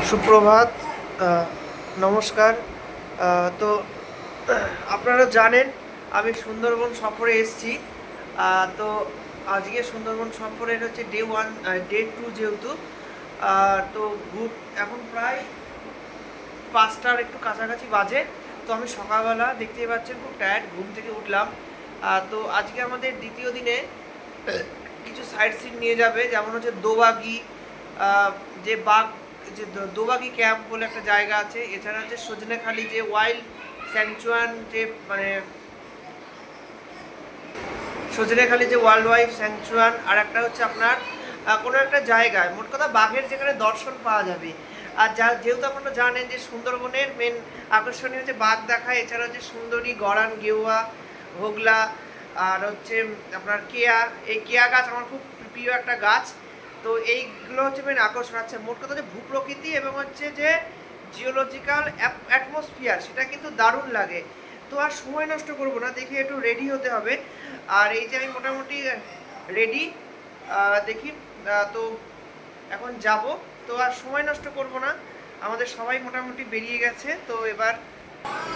সুপ্রভাত। নমস্কার। তো আপনারা জানেন আমি সুন্দরবন সফরে এসেছি। তো আজকে সুন্দরবন সফরের হচ্ছে ডে 1 ডে 2 যেহেতু। তো এখন প্রায় 5টার একটু কাছাকাছি বাজে। তো আমি সকালবেলা দেখতেই পাচ্ছেন খুব টায়ার্ড, ঘুম থেকে উঠলাম। তো আজকে আমাদের দ্বিতীয় দিনে কিছু সাইট সিন নিয়ে যাবে, যেমন হচ্ছে দোবাগি, যে বাঘ, যে দোবাগি ক্যাম্প বলে একটা জায়গা আছে। এছাড়া হচ্ছে সজনেখালি যে ওয়াইল্ড স্যাংচুয়ান, যে মানে সজনেখালি যে ওয়াইল্ড লাইফ স্যাংচুয়ান, আর একটা হচ্ছে আপনার কোনো একটা জায়গায়, মোট কথা বাঘের যেখানে দর্শন পাওয়া যাবে। আর যেহেতু আপনারা জানেন যে সুন্দরবনের মেন আকর্ষণীয় হচ্ছে বাঘ দেখা, এছাড়া হচ্ছে সুন্দরী, গড়ান, গেওয়া, হোগলা, আর হচ্ছে আপনার কেয়া। এই কেয়া গাছ আমার খুব প্রিয় একটা গাছ। তো এইগুলো হচ্ছে মেন আকর্ষণ। আছে মোট কথা যে ভূপ্রকৃতি এবং হচ্ছে যে জিওলজিক্যাল অ্যাটমসফিয়ার, সেটা কিন্তু দারুণ লাগে। তো আর সময় নষ্ট করব না, দেখি একটু রেডি হতে হবে। আর এই যে আমি মোটামুটি রেডি, দেখি। তো এখন যাব। তো আর সময় নষ্ট করব না, আমাদের সবাই মোটামুটি বেরিয়ে গেছে।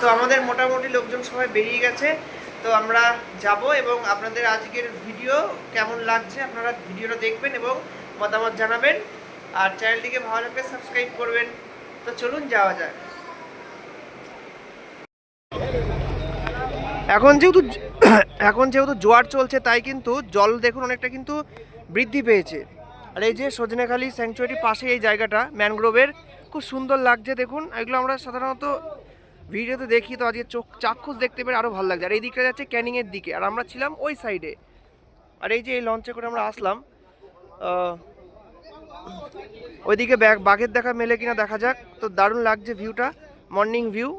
তো আমাদের মোটামুটি লোকজন সবাই বেরিয়ে গেছে। তো আমরা যাব এবং আপনাদের আজকের ভিডিও কেমন লাগছে আপনারা ভিডিওটা দেখবেন এবং মতামত জানাবেন। আর চ্যানেলটিকে ভালো লাগলে সাবস্ক্রাইব করবেন। তো চলুন যাওয়া যায়। এখন যেহেতু জোয়ার চলছে, তাই কিন্তু জল দেখুন অনেকটা কিন্তু বৃদ্ধি পেয়েছে। আর এই যে সজনেখালি স্যাংচুয়ারি পাশে এই জায়গাটা ম্যানগ্রোভের, খুব সুন্দর লাগছে দেখুন। এগুলো আমরা সাধারণত ভিডিওতে দেখি, তো আজকে চাক্ষুষ দেখতে পেরে আরও ভালো লাগছে। আর এই দিকটা যাচ্ছে ক্যানিংয়ের দিকে, আর আমরা ছিলাম ওই সাইডে। আর এই যে এই লঞ্চে করে আমরা আসলাম, ওইদিকে বাঘের দেখা মেলে কিনা দেখা যাক। তো দারুণ লাগছে ভিউটা, মর্নিং ভিউ,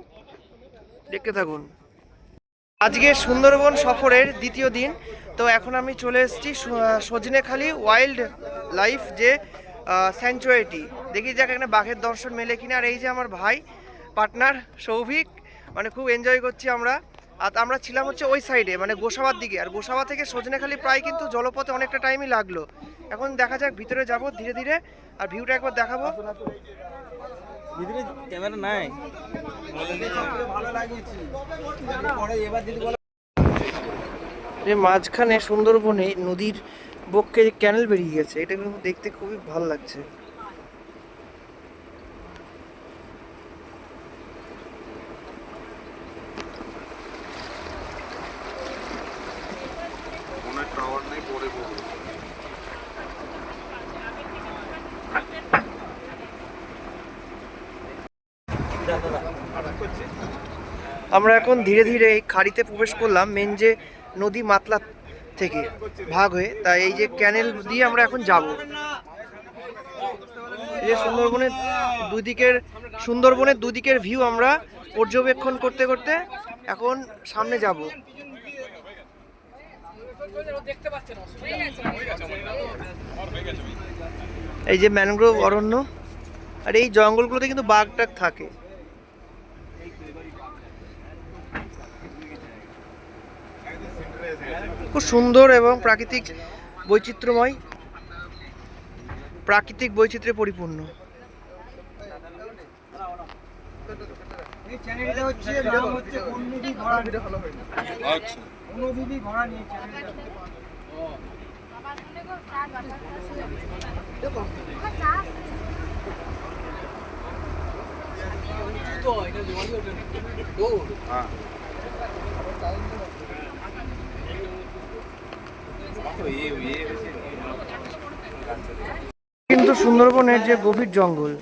দেখতে থাকুন। আজকে সুন্দরবন সফরের দ্বিতীয় দিন। তো এখন আমি চলে এসেছি সজনেখালি ওয়াইল্ড লাইফ যে স্যাংচুয়ারিটি। দেখি যাক এখানে বাঘের দর্শন মেলে কিনা। আর এই যে আমার ভাই পার্টনার সৌভিক, মানে খুব এনজয় করছি আমরা। আর আমরা ছিলাম হচ্ছে ওই সাইডে, মানে গোসাবার দিকে। আর গোসাবা থেকে সজনেখালি প্রায় কিন্তু জলপথে অনেকটা টাইমই লাগলো। এখন দেখা যাক, ভিতরে যাব ধীরে ধীরে, আর ভিউটা একবার দেখাবো। ভিতরে ক্যামেরা নাই, মাঝখানে সুন্দরবনে নদীর বক্ষে ক্যানেল বেরিয়ে গেছে, এটা কিন্তু দেখতে খুবই ভালো লাগছে। আমরা এখন ধীরে ধীরে এই খাড়িতে প্রবেশ করলাম, মেন যে নদী মাতলা থেকে ভাগ হয়ে। তাই এই যে ক্যানেল দিয়ে আমরা এখন যাব। এই যে সুন্দরবনের দুদিকের ভিউ আমরা পর্যবেক্ষণ করতে করতে এখন সামনে যাব। এই যে ম্যানগ্রোভ অরণ্য, আর এই জঙ্গলগুলোতে কিন্তু বাঘ টাঘ থাকে। খুব সুন্দর এবং প্রাকৃতিক বৈচিত্র্যে পরিপূর্ণ। কিন্তু সুন্দরবনের যে গভীর জঙ্গল,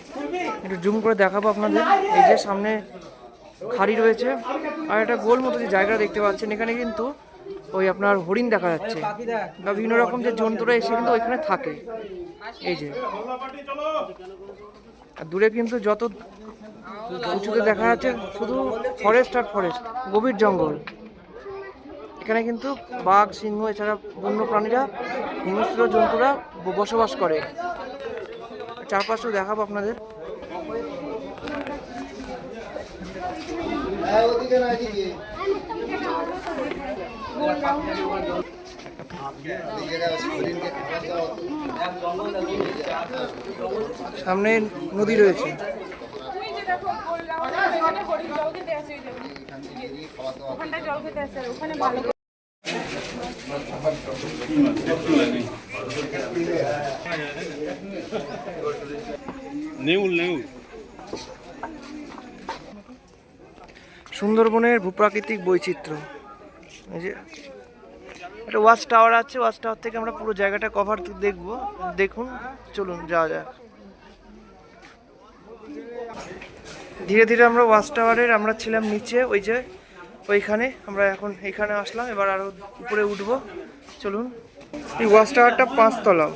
একটু জুম করে দেখাবো আপনাদের। এই যে সামনে খাড়ি রয়েছে, আর একটা গোল মতো যে জায়গা দেখতে পাচ্ছেন, এখানে কিন্তু ওই আপনার হরিণ দেখা যাচ্ছে বা বিভিন্ন রকম যে জন্তুরা এসে কিন্তু ওইখানে থাকে। এই যে আর দূরে কিন্তু যত উঁচুতে দেখা যাচ্ছে শুধু ফরেস্ট আর ফরেস্ট, গভীর জঙ্গল। এখানে কিন্তু বাঘ, সিংহ এছাড়া বন্য প্রাণীরা, হিংস্র জন্তুরা বসবাস করে। চারপাশেও দেখাবো আপনাদের। সামনে নদী রয়েছে। ওখানটায় জল খেতে আসে ওখানে ভালো সুন্দরবনের ভূপ্রাকৃতিক বৈচিত্র্য। এই যে একটা ওয়াচ টাওয়ার আছে, ওয়াচ টাওয়ার থেকে আমরা পুরো জায়গাটা কভার দেখবো। দেখুন, চলুন যাওয়া যাক। ধীরে ধীরে আমরা ওয়াচ টাওয়ারের, আমরা ছিলাম নিচে, ওই যে ওইখানে, আমরা এখন এইখানে আসলাম, এবার আরো উপরে উঠবো। চলুন। এই ওয়াচ টাওয়ারটা 5 তলা,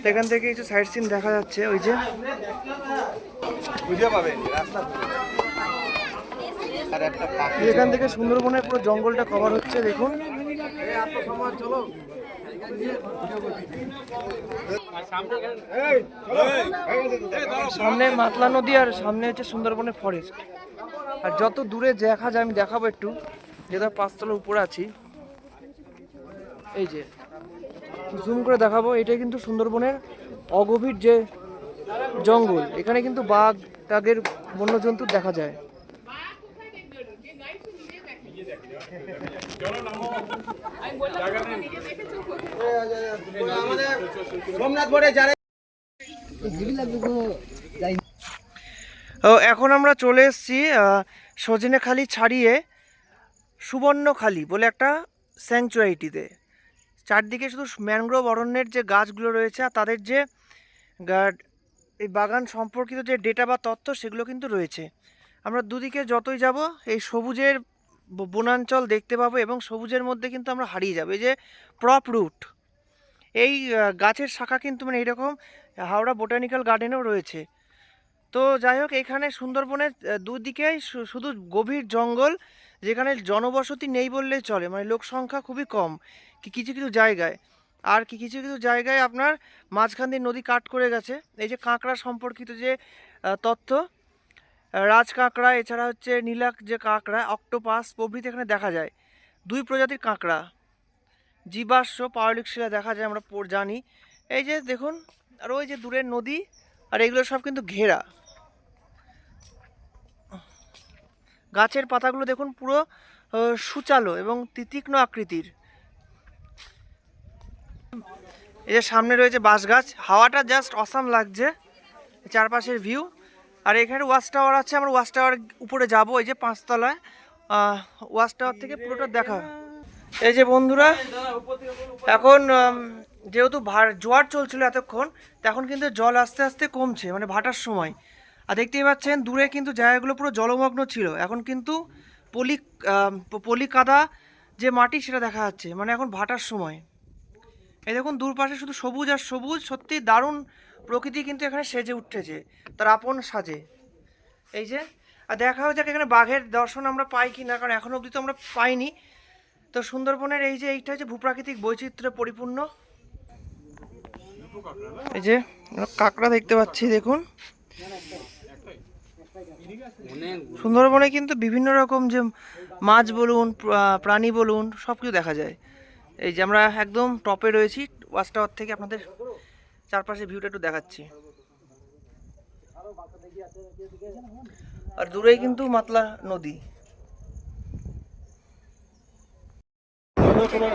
এখান থেকে কিছু সাইড সিন দেখা যাচ্ছে। ওই যে এখান থেকে সুন্দরবনের পুরো জঙ্গলটা কভার হচ্ছে, দেখুন। সামনে মাতলা নদী আর সামনে হচ্ছে সুন্দরবনের ফরেস্ট। আর যত দূরে দেখা যায় আমি দেখাবো একটু, যেটা 5 তলার উপরে আছি। এই যে জুম করে দেখাবো, এটা কিন্তু সুন্দরবনের অগভীর যে জঙ্গল, এখানে কিন্তু বাঘ টাঘের বন্যজন্তু দেখা যায়। এখন আমরা চলে এসেছি সজনেখালি ছাড়িয়ে সুবর্ণখালি বলে একটা স্যাংচুয়ারিটিতে। চারদিকে শুধু ম্যানগ্রোভ অরণ্যের যে গাছগুলো রয়েছে আর তাদের যে এই বাগান সম্পর্কিত যে ডেটা বা তথ্য সেগুলো কিন্তু রয়েছে। আমরা দুদিকে যতই যাব এই সবুজের বনাঞ্চল দেখতে পাবো এবং সবুজের মধ্যে কিন্তু আমরা হারিয়ে যাবো। এই যে প্রপ রুট, এই গাছের শাখা কিন্তু মানে এইরকম হাওড়া বোটানিক্যাল গার্ডেনেও রয়েছে। তো যাই হোক, এখানে সুন্দরবনের দুদিকেই শুধু গভীর জঙ্গল, যেখানে জনবসতি নেই বললেই চলে, মানে লোক সংখ্যা খুবই কম কিছু কিছু জায়গায়। আর কিছু কিছু জায়গায় আপনার মাঝখান দিয়ে নদী কাট করে গেছে। এই যে কাঁকড়া সম্পর্কিত যে তথ্য, রাজ কাঁকড়া, এছাড়া হচ্ছে নীলাক যে কাঁকড়া, অক্টোপাস প্রভৃতি এখানে দেখা যায়। 2 প্রজাতির কাঁকড়া, জীবাশ্ম পাললিক শিলা দেখা যায়, আমরা জানি। এই যে দেখুন, আর ওই যে দূরের নদী, আর এগুলো সব কিন্তু ঘেরা। গাছের পাতাগুলো দেখুন পুরো সুচালো এবং তীক্ষ্ণ আকৃতির। এই যে সামনে রয়েছে বাঁশ গাছ, হাওয়াটা জাস্ট অসাম লাগছে, চারপাশের ভিউ। আর এখানে ওয়াচ টাওয়ার আছে, আমরা ওয়াচ টাওয়ার উপরে যাব। এই যে 5 তলায় ওয়াচ টাওয়ার থেকে পুরোটা দেখা। এই যে বন্ধুরা, এখন যেহেতু জোয়ার চলছিল এতক্ষণ, তখন কিন্তু জল আস্তে আস্তে কমছে, মানে ভাটার সময়। আর দেখতেই পাচ্ছেন দূরে কিন্তু জায়গাগুলো পুরো জলমগ্ন ছিল, এখন কিন্তু পলি কাদা যে মাটি সেটা দেখা যাচ্ছে, মানে এখন ভাটার সময়। এই দেখুন দূর পাশে শুধু সবুজ আর সবুজ, সত্যি দারুণ প্রকৃতি কিন্তু এখানে সেজে উঠেছে তার আপন সাজে। এই যে, আর দেখা যাক এখানে বাঘের দর্শন আমরা পাই কি না, কারণ এখনো অবধি তো আমরা পাইনি। তো সুন্দরবনের এই যে এইটা হচ্ছে ভূপ্রাকৃতিক বৈচিত্র্যে পরিপূর্ণ। এই যে কাঁকড়া দেখতে পাচ্ছি, দেখুন। সুন্দরবনে কিন্তু বিভিন্ন রকম যে মাছ বলুন, প্রাণী বলুন, সব কিছু দেখা যায়। এই যে আমরা একদম টপে রয়েছি, ওয়াচ টাওয়ার থেকে আপনাদের চারপাশে ভিউটা একটু দেখাচ্ছি। আর দূরেই কিন্তু মাতলা নদী।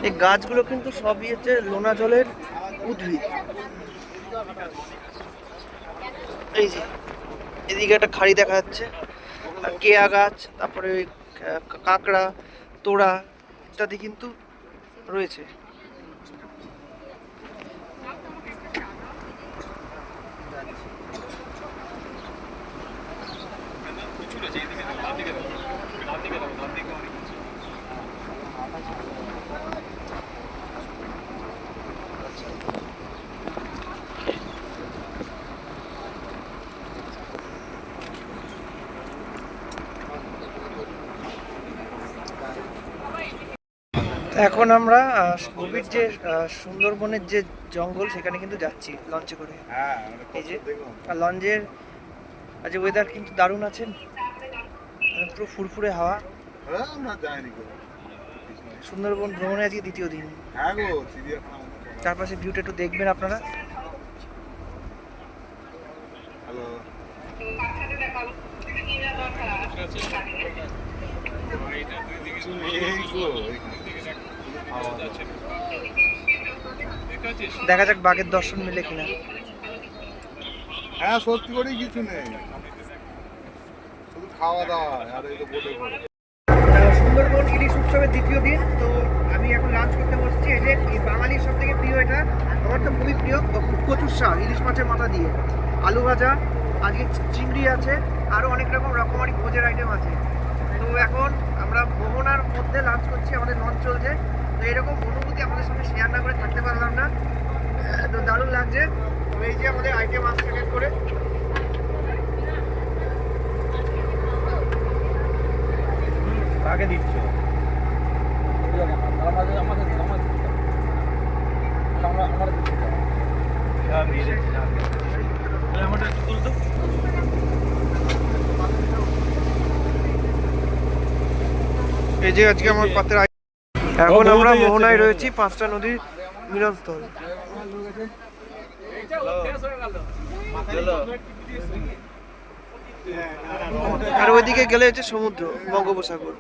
এই গাছগুলো কিন্তু সবই হচ্ছে লোনা জলের উদ্ভিদ। এই যে এদিকে একটা খাড়ি দেখা যাচ্ছে, আর কেয়া গাছ, তারপরে ওই কাঁকড়া, তোড়া ইত্যাদি কিন্তু রয়েছে। এখন আমরা গভীর যে সুন্দরবনের যে জঙ্গল সেখানে কিন্তু যাচ্ছি লঞ্চে করে। এই যে লঞ্চের আজ ওয়েদার কিন্তু দারুণ আছেন, পুরো ফুরফুরে হাওয়া। সুন্দরবন ভ্রমণে আজকে 2য় দিন। চারপাশে ভিউটা একটু দেখবেন আপনারা। দেখা যাক বাঘের দর্শন মিলে কিনা। হ্যাঁ, সত্যি করেই কিছু নেই, শুধু খাওয়া দাওয়া আর এই তো বোটে করে। সুন্দরবন ইলিশ উৎসবের দ্বিতীয় দিন, তো আমি এখন লাঞ্চ করতে বসছি। এই যে এই বাঙালির সব থেকে প্রিয়, এটা আমার তো খুবই প্রিয়, কচুর শাক ইলিশ মাছের মাথা দিয়ে, আলু ভাজা, আজকে চিংড়ি আছে, আরও অনেক রকম রকমারি ভোজের আইটেম আছে। তো এখন আমরা মোহনার মধ্যে লাঞ্চ করছি, আমাদের লঞ্চ চলছে। তো এরকম অনুভূতি আমাদের সঙ্গে শেয়ার না করে থাকতে পারলাম না, তো দারুণ লাগছে। তো এই যে আমাদের আইটেম আসছে এক এক করে। কাকে দিচ্ছ? এই যে আজকে আমার পাত্রে এখন আমরা মোহনায় রয়েছি, 5টা নদীর মিলনস্থল। আর ওইদিকে গেলে হচ্ছে সমুদ্র, বঙ্গোপসাগর।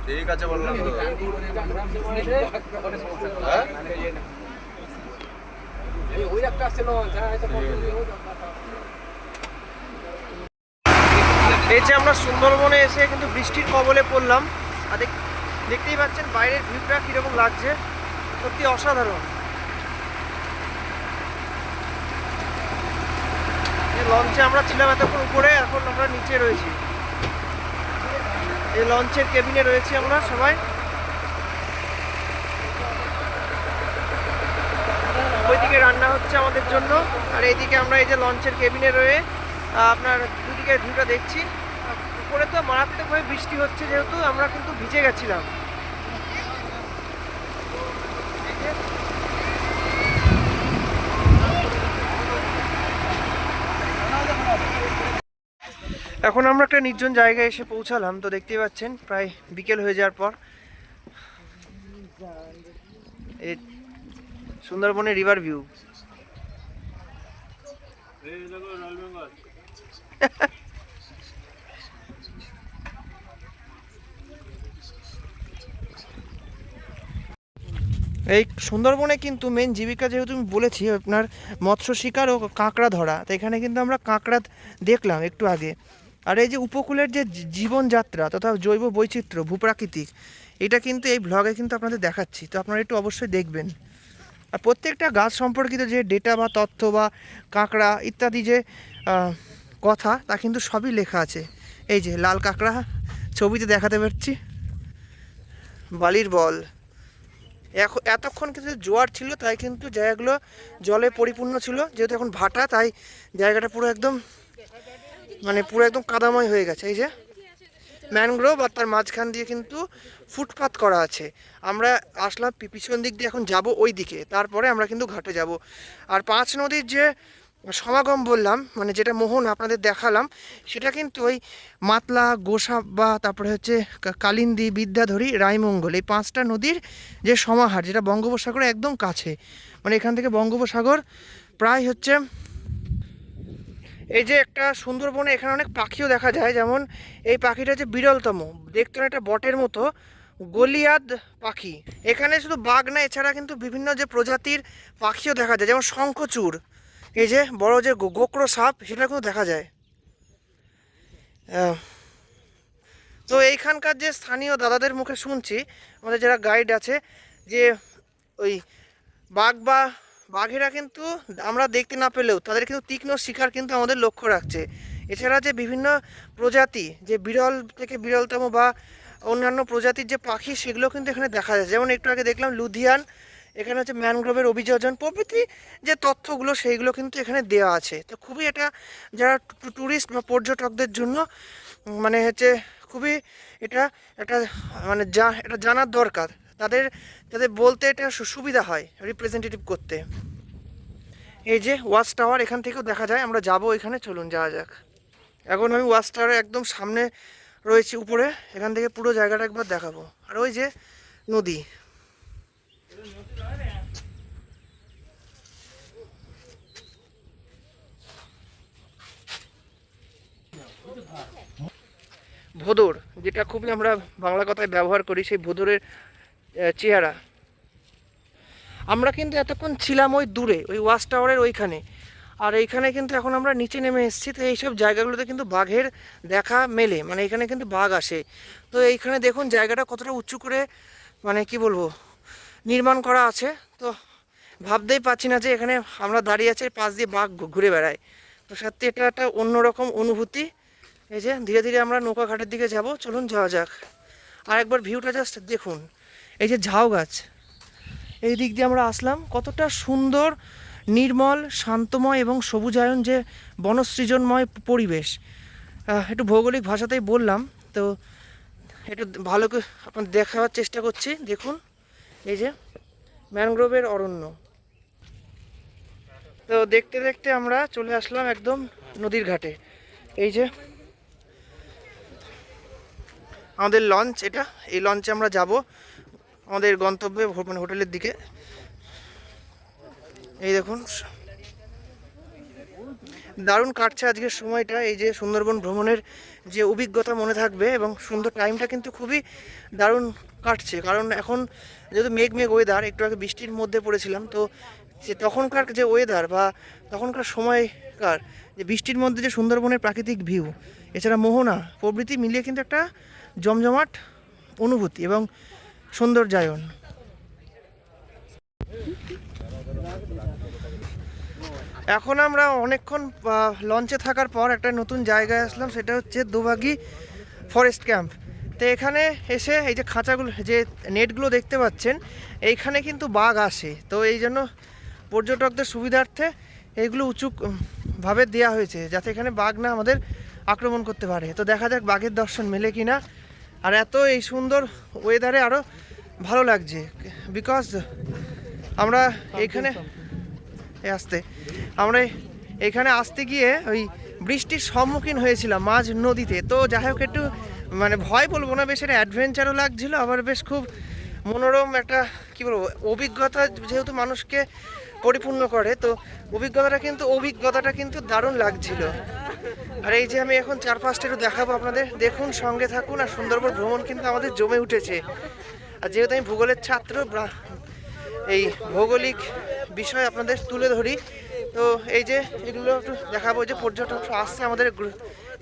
ঠিক আছে বললাম তো। এই যে আমরা সুন্দরবনে এসে কিন্তু বৃষ্টির কবলে পড়লাম, আর দেখতেই পাচ্ছেন বাইরের ভিউটা কীরকম লাগছে, সত্যি অসাধারণ। এই লঞ্চে আমরা ছিলাম এতক্ষণ উপরে, এখন আমরা নিচে রয়েছি। এই লঞ্চের কেবিনে রয়েছি আমরা সবাই। ওইদিকে রান্না হচ্ছে আমাদের জন্য, আর এইদিকে আমরা এই যে লঞ্চের কেবিনে রয়ে আপনার দুদিকে ভিউটা দেখছি। উপরে তো মারাত্মকভাবে বৃষ্টি হচ্ছে, যেহেতু আমরা কিন্তু ভিজে গেছিলাম। এখন আমরা একটা নির্জন জায়গায় এসে পৌঁছালাম, তো দেখতেই পাচ্ছেন প্রায় বিকেল হয়ে যাওয়ার পর এই সুন্দরবনের রিভার ভিউ। এই সুন্দরবনে কিন্তু মেন জীবিকা, যেহেতু আমি বলেছি আপনার মৎস্য শিকার ও কাঁকড়া ধরা, তো এখানে কিন্তু আমরা কাঁকড়া দেখলাম একটু আগে। আর এই যে উপকূলের যে জীবনযাত্রা তথা জৈব বৈচিত্র্য, ভূপ্রাকৃতিক, এটা কিন্তু এই ব্লগে কিন্তু আপনাদের দেখাচ্ছি, তো আপনারা একটু অবশ্যই দেখবেন। আর প্রত্যেকটা গাছ সম্পর্কিত যে ডেটা বা তথ্য বা কাঁকড়া ইত্যাদি যে কথা, তা কিন্তু সবই লেখা আছে। এই যে লাল কাঁকড়া ছবিতে দেখাতে পারছি, বালির বল। এতক্ষণ কিন্তু জোয়ার ছিল, তাই কিন্তু জায়গাগুলো জলে পরিপূর্ণ ছিল, যেহেতু এখন ভাটা, তাই জায়গাটা পুরো একদম পুরো একদম কাদাময় হয়ে গেছে। এই যে ম্যানগ্রোভ, আর তার মাঝখান দিয়ে কিন্তু ফুটপাত করা আছে। আমরা আসলাম পিছন দিক দিয়ে, এখন যাব ওই দিকে, তারপরে আমরা কিন্তু ঘাটে যাব। আর 5 নদীর যে সমাগম বললাম, যেটা মোহন আপনাদের দেখালাম, সেটা কিন্তু ওই মাতলা, গোসা বা তারপরে হচ্ছে কালিন্দী, বিদ্যাধরী, রায়মঙ্গল, এই 5টা নদীর যে সমাহার, যেটা বঙ্গোপসাগরের একদম কাছে। এখান থেকে বঙ্গোপসাগর প্রায় হচ্ছে। এই যে একটা সুন্দরবনে এখানে অনেক পাখিও দেখা যায়, যেমন এই পাখিটা যে বিরলতম, দেখতে একটা বটের মতো, গলিয়াদ পাখি। এখানে শুধু বাঘ না, এছাড়া কিন্তু বিভিন্ন যে প্রজাতির পাখিও দেখা যায়, যেমন শঙ্খচূড়, এই যে বড় যে গোকরো সাপ, সেটা কিন্তু দেখা যায়। তো এইখানকার যে স্থানীয় দাদাদের মুখে শুনছি, আমাদের যারা গাইড আছে, যে ওই বাঘেরা কিন্তু আমরা দেখতে না পেলেও তাদের কিন্তু তীক্ষ্ণ শিকার কিন্তু আমাদের লক্ষ্য রাখছে। এছাড়া যে বিভিন্ন প্রজাতি, যে বিরল থেকে বিরলতম বা অন্যান্য প্রজাতির যে পাখি, সেগুলো কিন্তু এখানে দেখা যায়। যেমন একটু আগে দেখলাম লুধিয়ান, এখানে হচ্ছে ম্যানগ্রোভের অভিযোজন প্রভৃতি যে তথ্যগুলো, সেইগুলো কিন্তু এখানে দেওয়া আছে। তো খুবই এটা যারা ট্যুরিস্ট বা পর্যটকদের জন্য হচ্ছে খুবই এটা একটা এটা জানার দরকার, তাদের বলতে এটা সুবিধা হয় রিপ্রেজেন্টেটিভ করতে। এই যে ওয়াচ টাওয়ার, এখান থেকেও দেখা যায়। আমরা যাব এখানে, চলুন যাওয়া যাক। এখন আমি ওয়াচ টাওয়ারের একদম সামনে রয়েছি উপরে, এখান থেকে পুরো জায়গাটা একবার দেখাবো। আর ওই যে নদী, ভোদর, যেটা খুবই আমরা বাংলা কথায় ব্যবহার করি, সেই ভোদরের চেহারা। আমরা কিন্তু এতক্ষণ ছিলাম ওই দূরে, ওই ওয়াচ টাওয়ারের ওইখানে, আর এইখানে কিন্তু এখন আমরা নিচে নেমে এসেছি। তো এইসব জায়গাগুলোতে কিন্তু বাঘের দেখা মেলে, মানে এখানে কিন্তু বাঘ আসে। তো এইখানে দেখুন জায়গাটা কতটা উঁচু করে, মানে কি বলবো, নির্মাণ করা আছে। তো ভাবতেই পারছি না যে এখানে আমরা দাঁড়িয়ে আছি, পাশ দিয়ে বাঘ ঘুরে বেড়ায়। তো সত্যি এটা একটা অন্যরকম অনুভূতি। এই যে ধীরে ধীরে আমরা নৌকা ঘাটের দিকে যাব, চলুন যাওয়া যাক। আর একবার ভিউটা জাস্ট দেখুন, এই যে ঝাউ গাছ, এই দিক দিয়ে আমরা আসলাম, কতটা সুন্দর নির্মল, শান্তময় এবং সবুজায়ন, যে বনসৃজনময় পরিবেশ। একটু ভৌগোলিক ভাষাতেই বললাম, তো একটু ভালো করে আপনার দেখাবার চেষ্টা করছি। দেখুন এই যে ম্যানগ্রোভের অরণ্য। তো দেখতে দেখতে আমরা চলে আসলাম একদম নদীর ঘাটে। এই যে আমাদের লঞ্চ, এটা এই লঞ্চে আমরা যাব আমাদের গন্তব্যে, মানে হোটেলের দিকে। এই দেখুন দারুণ কাটছে আজকের সময়টা। এই যে সুন্দরবন ভ্রমণের যে অভিজ্ঞতা মনে থাকবে, এবং সুন্দর টাইমটা কিন্তু খুবই দারুণ কাটছে। কারণ এখন যেহেতু মেঘ ওয়েদার, একটু আগে বৃষ্টির মধ্যে পড়েছিলাম, তো যে তখনকার যে ওয়েদার বা তখনকার সময়কার যে বৃষ্টির মধ্যে যে সুন্দরবনের প্রাকৃতিক ভিউ, এছাড়া মোহনা প্রভৃতি মিলিয়ে কিন্তু একটা জমজমাট অনুভূতি এবং সৌন্দর্যায়ন। এখন আমরা অনেকক্ষণ লঞ্চে থাকার পর একটা নতুন জায়গায় আসলাম, সেটা হচ্ছে দোবাগি ফরেস্ট ক্যাম্প। তো এখানে এসে এই যে খাঁচাগুলো, যে নেটগুলো দেখতে পাচ্ছেন, এইখানে কিন্তু বাঘ আসে। তো এই জন্য পর্যটকদের সুবিধার্থে এইগুলো উঁচু ভাবে দেওয়া হয়েছে, যাতে এখানে বাঘ না আমাদের আক্রমণ করতে পারে। তো দেখা যাক বাঘের দর্শন মেলে কি না। আর এত এই সুন্দর ওয়েদারে আরও ভালো লাগছে, বিকজ আমরা এইখানে এখানে আসতে গিয়ে ওই বৃষ্টির সম্মুখীন হয়েছিলাম মাঝ নদীতে। তো যাই হোক, একটু মানে ভয় বলবো না, বেশ একটা অ্যাডভেঞ্চারও লাগছিল, আবার বেশ খুব মনোরম একটা কী বলবো অভিজ্ঞতা, যেহেতু মানুষকে পরিপূর্ণ করে। তো অভিজ্ঞতাটা কিন্তু দারুণ লাগছিল। আর এই যে আমি এখন চারপাশটা একটু দেখাবো আপনাদের, দেখুন, সঙ্গে থাকুন। আর সুন্দরবন ভ্রমণ কিন্তু আমাদের জমে উঠেছে। আর যেহেতু আমি ভূগোলের ছাত্র, এই ভৌগোলিক বিষয় আপনাদের তুলে ধরি। তো এই যে এগুলো একটু দেখাবো, যে পর্যটক আসছে, আমাদের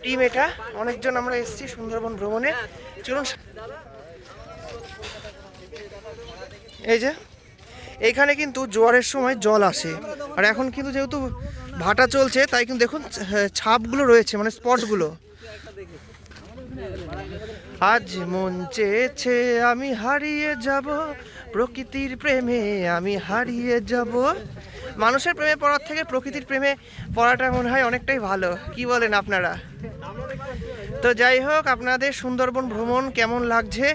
টিম এটা অনেকজন আমরা এসেছি সুন্দরবন ভ্রমণে। চলুন, এই যে এইখানে কিন্তু জোয়ারের সময় জল আসে, আর এখন কিন্তু যেহেতু ভাটা চলছে, তাই কিন্তু দেখুন ছাপগুলো রয়েছে, মানে স্পটগুলো। আজ মন চেয়েছে আমি হারিয়ে যাব, প্রকৃতির প্রেমে আমি হারিয়ে যাব। মানুষের প্রেমে পড়ার থেকে প্রকৃতির প্রেমে পড়াটা মনে হয় অনেকটাই ভালো, কি বলেন আপনারা? তো যাই হোক, আপনাদের সুন্দরবন ভ্রমণ কেমন লাগছে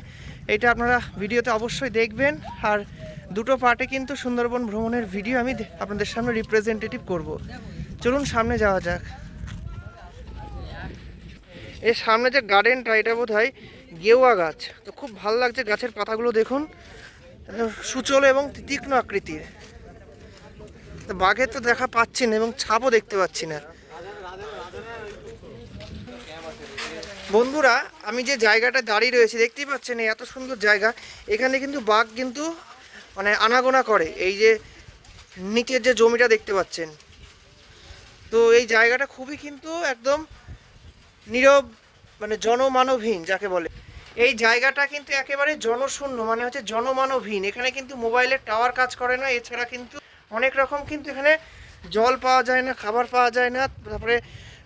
এটা আপনারা ভিডিওতে অবশ্যই দেখবেন। আর দুটো পার্টে কিন্তু সুন্দরবন ভ্রমণের ভিডিও আমি আপনাদের সামনে রিপ্রেজেন্টেটিভ করব। চলুন সামনে যাওয়া যাক। এর সামনে যে গার্ডেনটা, এটা বোধ হয় গেওয়া গাছ। তো খুব ভালো লাগছে, গাছের পাতাগুলো দেখুন, সুচল এবং তীক্ষ্ণ আকৃতির। তো বাঘের তো দেখা পাচ্ছি না, এবং ছাপও দেখতে পাচ্ছি না। বন্ধুরা, আমি যে জায়গাটা দাঁড়িয়ে রয়েছি দেখতেই পাচ্ছেন, এত সুন্দর জায়গা, এখানে কিন্তু বাঘ কিন্তু মানে আনাগোনা করে। এই যে নিচের যে জমিটা দেখতে পাচ্ছেন, তো এই জায়গাটা খুবই কিন্তু একদম নীরব, মানে জনমানবহীন যাকে বলে। এই জায়গাটা কিন্তু একেবারে জনশূন্য, মানে হচ্ছে জনমানবহীন। এখানে কিন্তু মোবাইলের টাওয়ার কাজ করে না, এছাড়া কিন্তু অনেক রকম কিন্তু এখানে জল পাওয়া যায় না, খাবার পাওয়া যায় না। তারপরে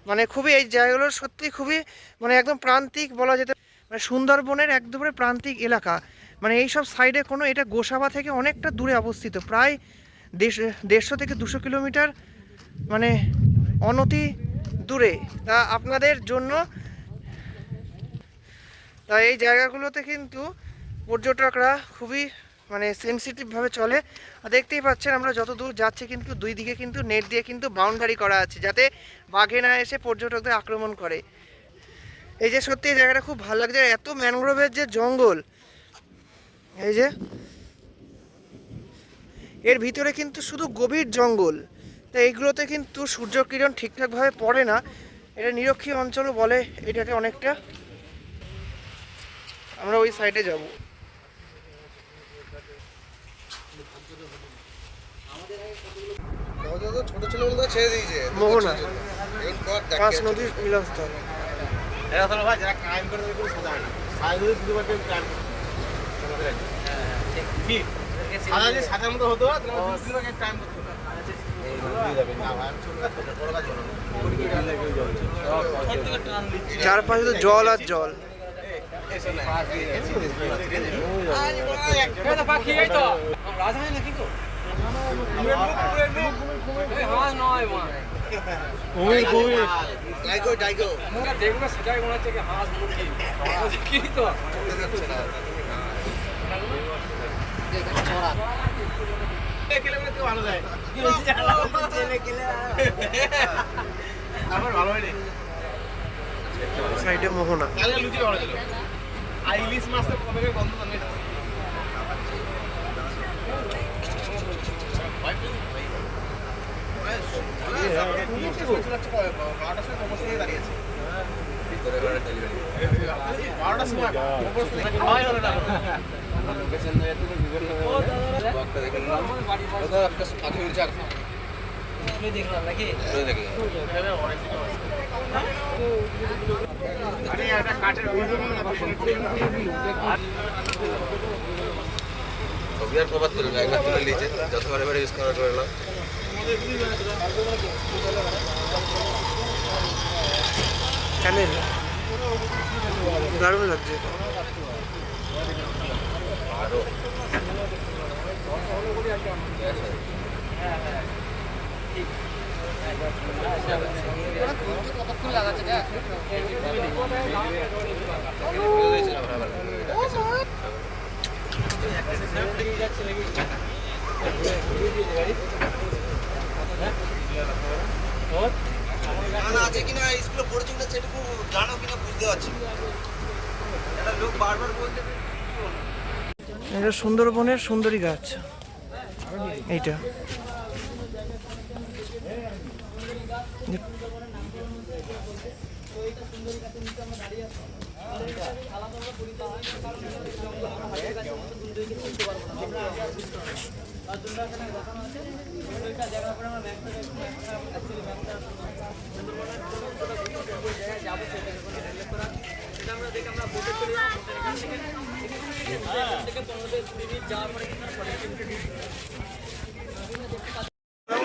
মানে খুবই এই জায়গাগুলো সত্যি খুবই মানে একদম প্রান্তিক বলা যেতে, মানে সুন্দরবনের একদমই প্রান্তিক এলাকা। মানে এই সব সাইডে কোনো, এটা গোসাবা থেকে অনেকটা দূরে অবস্থিত, প্রায় 150 থেকে 200 কিলোমিটার মানে অনতি দূরে। তা আপনাদের জন্য, তা এই জায়গাগুলোতে কিন্তু পর্যটকরা খুবই মানে সেন্সিটিভভাবে চলে। আর দেখতেই পাচ্ছেন আমরা যত দূর যাচ্ছি কিন্তু দুই দিকে কিন্তু নেট দিয়ে কিন্তু বাউন্ডারি করা আছে, যাতে বাঘে না এসে পর্যটকদের আক্রমণ করে। এই যে সত্যি এই জায়গাটা খুব ভালো লাগছে, এত ম্যানগ্রোভের যে জঙ্গল, এই যে এর ভিতরে কিন্তু শুধু গভীর জঙ্গল, তো এইগুলোতে কিন্তু সূর্যকিরণ ঠিকঠাকভাবে পড়ে না। এটা নিরক্ষীয় অঞ্চলও বলে এটাকে অনেকটা। আমরা ওই সাইডে যাব। ছোট ছেলেগুলো ছেড়ে দিয়েছে মোহনা এরপর পাঁচ নদীর মিলনস্থল। এরা তো ভাই যারা ক্রাইম করে তাদের কোনো সোজা হয় না। সাইডে শুধু বলতে ক্রাইম করে। কি? সাদা যে সাদার মতো হতো তাহলে শুধু ক্রাইম করতো। না ভাই আমি ছোট কাজ করতে বড় কাজ করো না। চারপাশে তো জল আর জল। পাখি এই তো রাজা হয় নাকি তো হাঁস নয় মা দেখবে সেটাই মনে হচ্ছে কি হাঁস মুরগি কি তো সাইডে মোহনা। ইলিশ মাছ তো কবে বন্ধ জানি দেখলাম নাকি ছবি আর কবার তুলবে একবার তুলে নিয়েছে যতবার এবার ইউজ করা করে না ক্যানেল দারুণ লাগছে। আছে কিনা স্কুলে পড়েছি কিনা সেটুকু জানো কিনা বুঝতে পারছি একটা লোক বারবার বলতে এটা সুন্দরবনের সুন্দরী গাছ এইটা।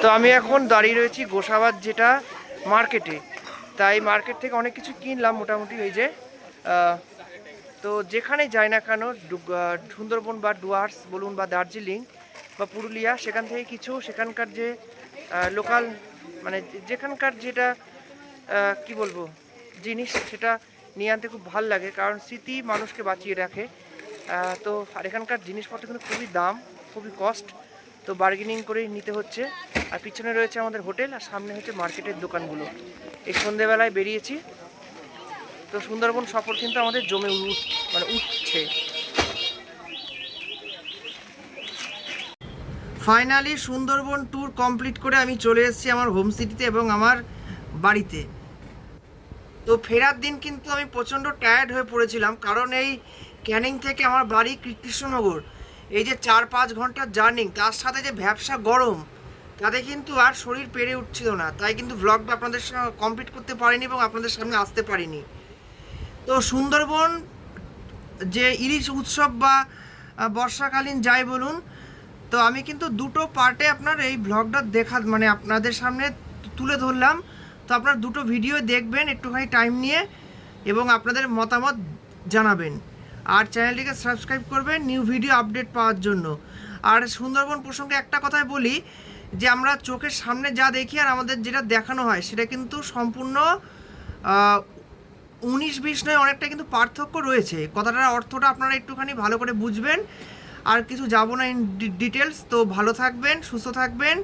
তো আমি এখন দাঁড়িয়ে রয়েছি গোসাবাদ যেটা মার্কেটে। তাই মার্কেট থেকে অনেক কিছু কিনলাম মোটামুটি। এই যে তো যেখানে যাই না কেন সুন্দরবন বা ডুয়ার্স বলুন বা দার্জিলিং বা পুরুলিয়া, সেখান থেকে কিছু সেখানকার যে লোকাল মানে যেখানকার যেটা কি বলবো জিনিস সেটা নিয়ে আনতে খুব ভালো লাগে, কারণ স্মৃতি মানুষকে বাঁচিয়ে রাখে। তো আর এখানকার জিনিসপত্র কিন্তু খুবই দাম, খুবই কস্ট, তো বার্গেনিং করেই নিতে হচ্ছে। আর পিছনে রয়েছে আমাদের হোটেল আর সামনে হচ্ছে মার্কেটের দোকানগুলো। এই সন্ধেবেলায় বেরিয়েছি, তো সুন্দরবন সফর কিন্তু আমাদের জমে উঠছে। ফাইনালি সুন্দরবন ট্যুর কমপ্লিট করে আমি চলে এসেছি আমার হোম সিটিতে এবং আমার বাড়িতে। তো ফেরার দিন কিন্তু আমি প্রচণ্ড টায়ার্ড হয়ে পড়েছিলাম, কারণ এই ক্যানিং থেকে আমার বাড়ি কৃষ্ণনগর, এই যে 4-5 ঘন্টার জার্নি, তার সাথে যে ভ্যাপসা গরম, তাতে কিন্তু আর শরীর পেরে উঠছিল না। তাই কিন্তু ব্লগটা আপনাদের সঙ্গে কমপ্লিট করতে পারিনি এবং আপনাদের সামনে আসতে পারিনি। তো সুন্দরবন যে ইলিশ উৎসব বা বর্ষাকালীন যাই বলুন, তো আমি কিন্তু দুটো পার্টে আপনার এই ব্লগটা মানে আপনাদের সামনে তুলে ধরলাম। তো আপনারা দুটো ভিডিও দেখবেন একটুখানি টাইম নিয়ে এবং আপনাদের মতামত জানাবেন। আর চ্যানেলটিকে সাবস্ক্রাইব করবেন নিউ ভিডিও আপডেট পাওয়ার জন্য। আর সুন্দরবন প্রসঙ্গে একটা কথাই বলি, যে আমরা চোখের সামনে যা দেখি আর আমাদের যেটা দেখানো হয় সেটা কিন্তু সম্পূর্ণ 19-20 নয়, অনেকটা কিন্তু পার্থক্য রয়েছে। কথাটার অর্থটা আপনারা একটুখানি ভালো করে বুঝবেন। আর কিছু যাব না ইন ডিটেলস। তো ভালো থাকবেন, সুস্থ থাকবেন।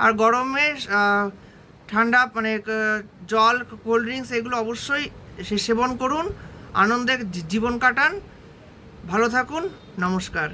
আর গরমে ঠান্ডা মানে জল, কোল্ড ড্রিঙ্কস এগুলো অবশ্যই সেবন করুন, আনন্দে জীবন কাটান। ভালো থাকুন, নমস্কার।